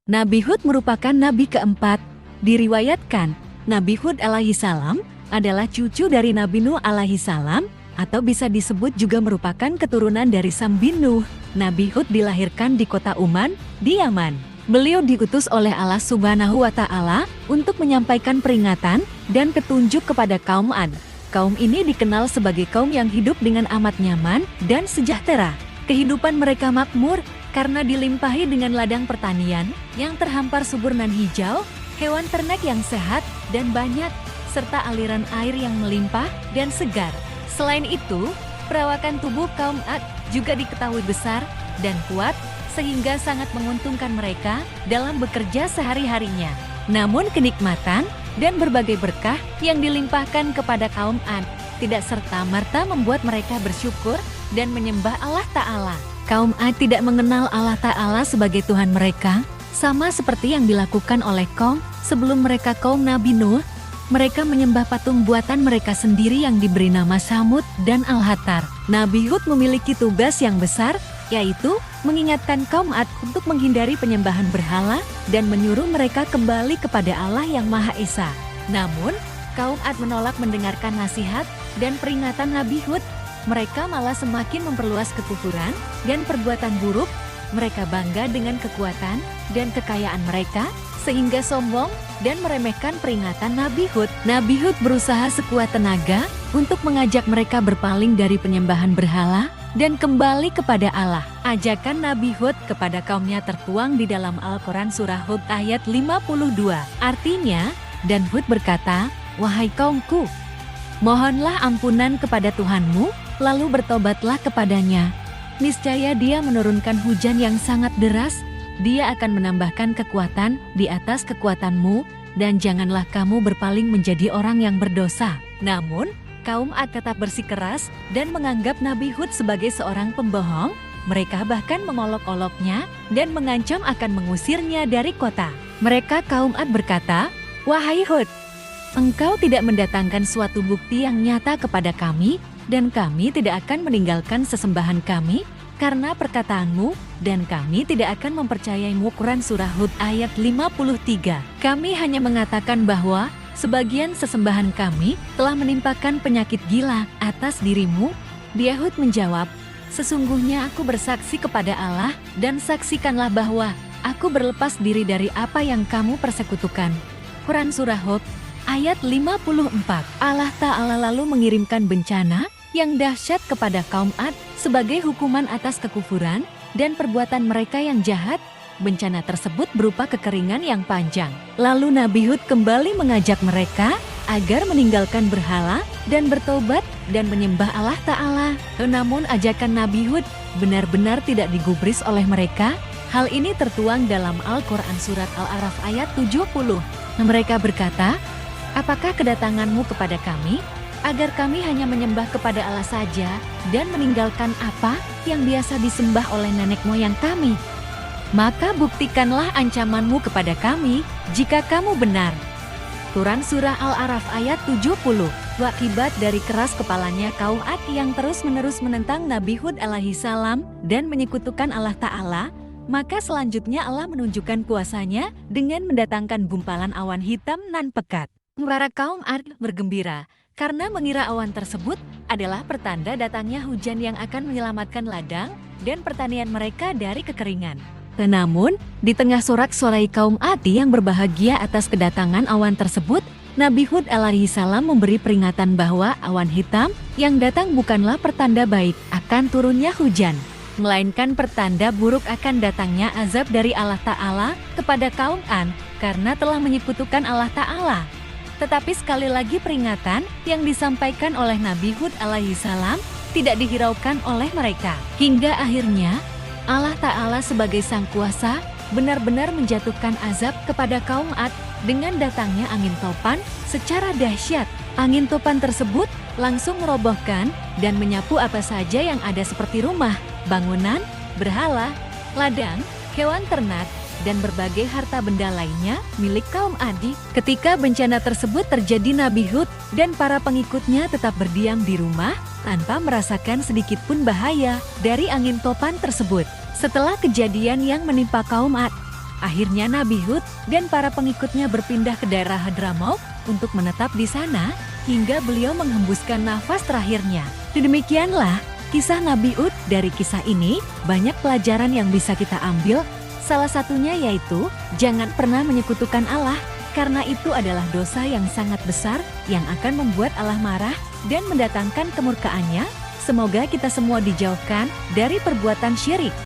Nabi Hud merupakan nabi keempat. Diriwayatkan, Nabi Hud alaihi salam adalah cucu dari Nabi Nuh alaihi salam, atau bisa disebut juga merupakan keturunan dari Sam bin Nuh. Nabi Hud dilahirkan di kota Uman, di Yaman. Beliau diutus oleh Allah Subhanahu wa Ta'ala untuk menyampaikan peringatan dan petunjuk kepada kaum Ad. Kaum ini dikenal sebagai kaum yang hidup dengan amat nyaman dan sejahtera. Kehidupan mereka makmur karena dilimpahi dengan ladang pertanian yang terhampar subur nan hijau, hewan ternak yang sehat dan banyak, serta aliran air yang melimpah dan segar. Selain itu, perawakan tubuh kaum Ad juga diketahui besar dan kuat, sehingga sangat menguntungkan mereka dalam bekerja sehari-harinya. Namun kenikmatan dan berbagai berkah yang dilimpahkan kepada kaum Ad tidak serta-merta membuat mereka bersyukur dan menyembah Allah Ta'ala. Kaum Ad tidak mengenal Allah Ta'ala sebagai Tuhan mereka, sama seperti yang dilakukan oleh kaum sebelum mereka kaum Nabi Nuh. Mereka menyembah patung buatan mereka sendiri yang diberi nama Samud dan Al-Hatar. Nabi Hud memiliki tugas yang besar, yaitu mengingatkan kaum Ad untuk menghindari penyembahan berhala dan menyuruh mereka kembali kepada Allah yang Maha Esa. Namun, kaum Ad menolak mendengarkan nasihat dan peringatan Nabi Hud. Mereka malah semakin memperluas kekufuran dan perbuatan buruk. Mereka bangga dengan kekuatan dan kekayaan mereka, sehingga sombong dan meremehkan peringatan Nabi Hud. Nabi Hud berusaha sekuat tenaga untuk mengajak mereka berpaling dari penyembahan berhala dan kembali kepada Allah. Ajakan Nabi Hud kepada kaumnya tertuang di dalam Al-Quran Surah Hud ayat 52. Artinya, dan Hud berkata, "Wahai kaumku, mohonlah ampunan kepada Tuhanmu, lalu bertobatlah kepadanya. Niscaya Dia menurunkan hujan yang sangat deras, Dia akan menambahkan kekuatan di atas kekuatanmu, dan janganlah kamu berpaling menjadi orang yang berdosa." Namun, kaum Ad tetap bersikeras dan menganggap Nabi Hud sebagai seorang pembohong. Mereka bahkan mengolok-oloknya dan mengancam akan mengusirnya dari kota. Mereka kaum Ad berkata, "Wahai Hud, engkau tidak mendatangkan suatu bukti yang nyata kepada kami, dan kami tidak akan meninggalkan sesembahan kami karena perkataanmu, dan kami tidak akan mempercayaimu." Quran Surah Hud ayat 53. Kami hanya mengatakan bahwa sebagian sesembahan kami telah menimpakan penyakit gila atas dirimu. Dia Hud menjawab, "Sesungguhnya aku bersaksi kepada Allah, dan saksikanlah bahwa aku berlepas diri dari apa yang kamu persekutukan." Quran Surah Hud ayat 54. Allah Ta'ala lalu mengirimkan bencana yang dahsyat kepada kaum Ad sebagai hukuman atas kekufuran dan perbuatan mereka yang jahat. Bencana tersebut berupa kekeringan yang panjang. Lalu Nabi Hud kembali mengajak mereka agar meninggalkan berhala dan bertobat dan menyembah Allah Ta'ala. Namun ajakan Nabi Hud benar-benar tidak digubris oleh mereka. Hal ini tertuang dalam Al-Quran Surat Al-A'raf ayat 70. Mereka berkata, "Apakah kedatanganmu kepada kami agar kami hanya menyembah kepada Allah saja dan meninggalkan apa yang biasa disembah oleh nenek moyang kami? Maka buktikanlah ancamanmu kepada kami jika kamu benar." Quran Surah Al-A'raf ayat 70. Akibat dari keras kepalanya kaum Ad yang terus-menerus menentang Nabi Hud alaihi salam dan menyekutukan Allah Ta'ala, maka selanjutnya Allah menunjukkan kuasanya dengan mendatangkan gumpalan awan hitam nan pekat. Para kaum Ad bergembira karena mengira awan tersebut adalah pertanda datangnya hujan yang akan menyelamatkan ladang dan pertanian mereka dari kekeringan. Namun, di tengah sorak-sorai kaum Ad yang berbahagia atas kedatangan awan tersebut, Nabi Hud alaihi salam memberi peringatan bahwa awan hitam yang datang bukanlah pertanda baik akan turunnya hujan, melainkan pertanda buruk akan datangnya azab dari Allah Ta'ala kepada kaum Ad karena telah menyekutukan Allah Ta'ala. Tetapi sekali lagi peringatan yang disampaikan oleh Nabi Hud alaihi salam tidak dihiraukan oleh mereka. Hingga akhirnya Allah Ta'ala sebagai Sang Kuasa benar-benar menjatuhkan azab kepada kaum Ad dengan datangnya angin topan secara dahsyat. Angin topan tersebut langsung merobohkan dan menyapu apa saja yang ada seperti rumah, bangunan, berhala, ladang, hewan ternak, dan berbagai harta benda lainnya milik kaum Ad. Ketika bencana tersebut terjadi, Nabi Hud dan para pengikutnya tetap berdiam di rumah tanpa merasakan sedikit pun bahaya dari angin topan tersebut. Setelah kejadian yang menimpa kaum Ad, Akhirnya Nabi Hud dan para pengikutnya berpindah ke daerah Hadramaut untuk menetap di sana hingga beliau menghembuskan nafas terakhirnya. Demikianlah kisah Nabi Hud. Dari kisah ini banyak pelajaran yang bisa kita ambil. Salah satunya yaitu jangan pernah menyekutukan Allah, karena itu adalah dosa yang sangat besar yang akan membuat Allah marah dan mendatangkan kemurkaannya. Semoga kita semua dijauhkan dari perbuatan syirik.